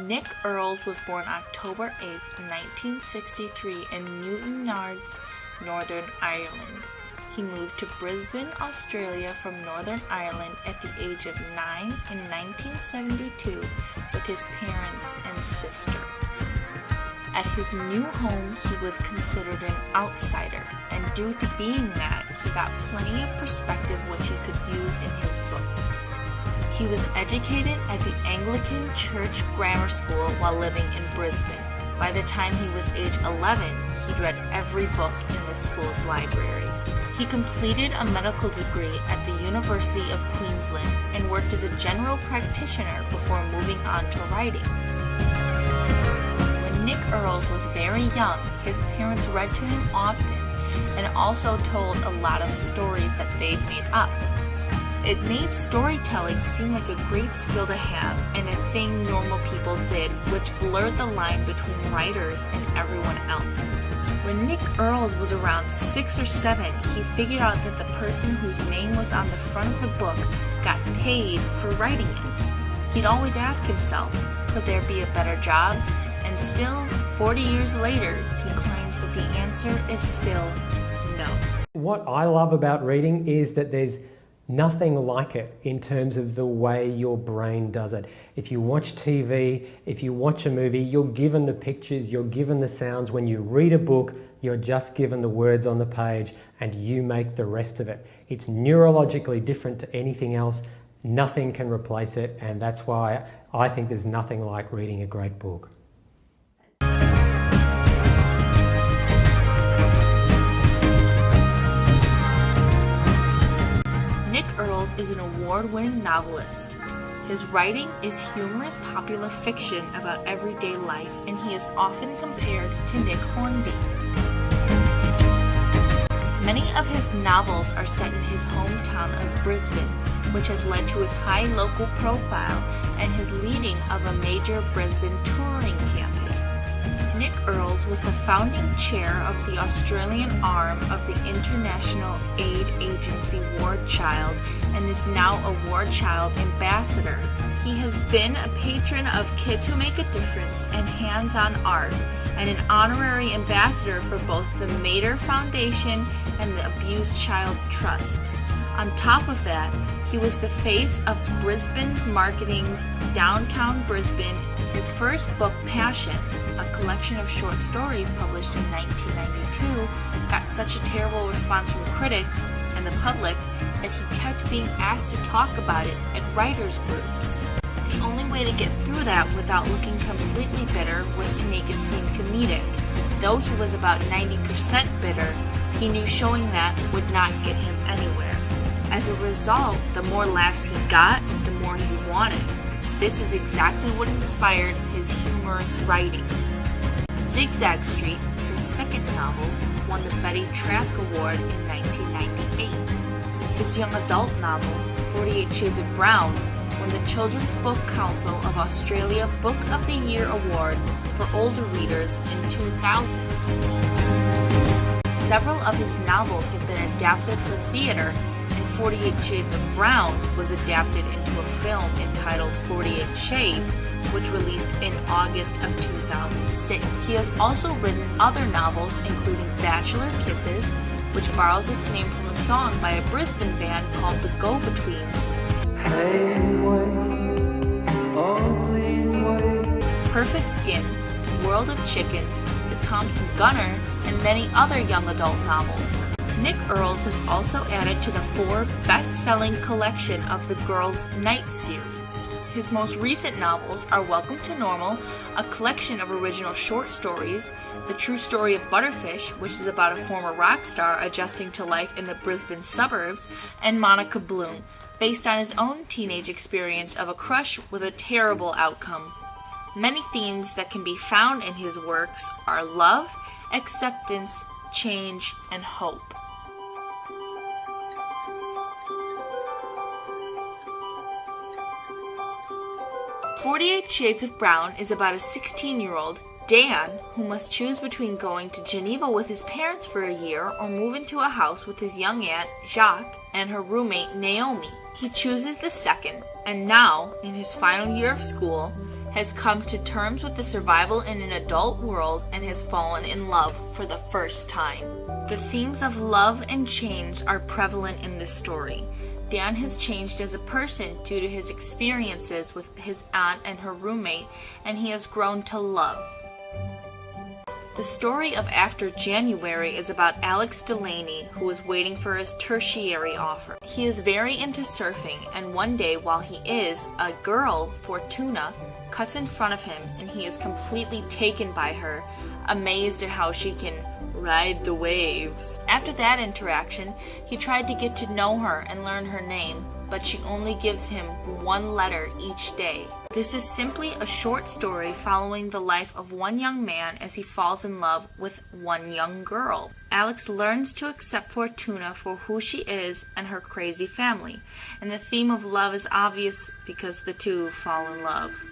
Nick Earls was born October 8, 1963 in Newtownards, Northern Ireland. He moved to Brisbane, Australia from Northern Ireland at the age of 9 in 1972 with his parents and sister. At his new home, he was considered an outsider, and due to being that, he got plenty of perspective which he could use in his books. He was educated at the Anglican Church Grammar School while living in Brisbane. By the time he was age 11, he'd read every book in the school's library. He completed a medical degree at the University of Queensland and worked as a general practitioner before moving on to writing. When Nick Earls was very young, his parents read to him often and also told a lot of stories that they'd made up. It made storytelling seem like a great skill to have and a thing normal people did, which blurred the line between writers and everyone else. When Nick Earls was around 6 or 7, he figured out that the person whose name was on the front of the book got paid for writing it. He'd always ask himself, could there be a better job? And still, 40 years later, he claims that the answer is still no. What I love about reading is that there's nothing like it in terms of the way your brain does it. If you watch TV, if you watch a movie, you're given the pictures, you're given the sounds. When you read a book, you're just given the words on the page and you make the rest of it. It's neurologically different to anything else. Nothing can replace it, and that's why I think there's nothing like reading a great book. Nick Earls is an award-winning novelist. His writing is humorous popular fiction about everyday life, and he is often compared to Nick Hornby. Many of his novels are set in his hometown of Brisbane, which has led to his high local profile and his leading of a major Brisbane touring campaign. Nick Earls was the founding chair of the Australian arm of the International Aid Agency War Child and is now a War Child ambassador. He has been a patron of Kids Who Make a Difference and Hands-On Art, and an honorary ambassador for both the Mater Foundation and the Abused Child Trust. On top of that, he was the face of Brisbane's marketing's Downtown Brisbane. His first book, Passion, a collection of short stories published in 1992, got such a terrible response from critics and the public that he kept being asked to talk about it at writers' groups. The only way to get through that without looking completely bitter was to make it seem comedic. Though he was about 90% bitter, he knew showing that would not get him anywhere. As a result, the more laughs he got, the more he wanted. This is exactly what inspired his humorous writing. Zigzag Street, his second novel, won the Betty Trask Award in 1998. His young adult novel, 48 Shades of Brown, won the Children's Book Council of Australia Book of the Year Award for older readers in 2000. Several of his novels have been adapted for theater, and 48 Shades of Brown was adapted into a film entitled 48 Shades, which released in August of 2006. He has also written other novels, including Bachelor Kisses, which borrows its name from a song by a Brisbane band called the Go-Betweens. Hey, wait. Oh, please wait. Perfect Skin, World of Chickens, The Thompson Gunner, and many other young adult novels. Nick Earls has also added to the Forbes best-selling collection of the Girls' Night series. His most recent novels are Welcome to Normal, a collection of original short stories, The True Story of Butterfish, which is about a former rock star adjusting to life in the Brisbane suburbs, and Monica Bloom, based on his own teenage experience of a crush with a terrible outcome. Many themes that can be found in his works are love, acceptance, change, and hope. "48 Shades of Brown" is about a 16-year-old, Dan, who must choose between going to Geneva with his parents for a year or move into a house with his young aunt, Jacques, and her roommate, Naomi. He chooses the second, and now, in his final year of school, has come to terms with the survival in an adult world and has fallen in love for the first time. The themes of love and change are prevalent in this story. Dan has changed as a person due to his experiences with his aunt and her roommate, and he has grown to love. The story of After January is about Alex Delaney, who is waiting for his tertiary offer. He is very into surfing, and one day while he is, a girl, Fortuna, cuts in front of him, and he is completely taken by her, amazed at how she can ride the waves. After that interaction, he tried to get to know her and learn her name, but she only gives him one letter each day. This is simply a short story following the life of one young man as he falls in love with one young girl. Alex learns to accept Fortuna for who she is and her crazy family, and the theme of love is obvious because the two fall in love.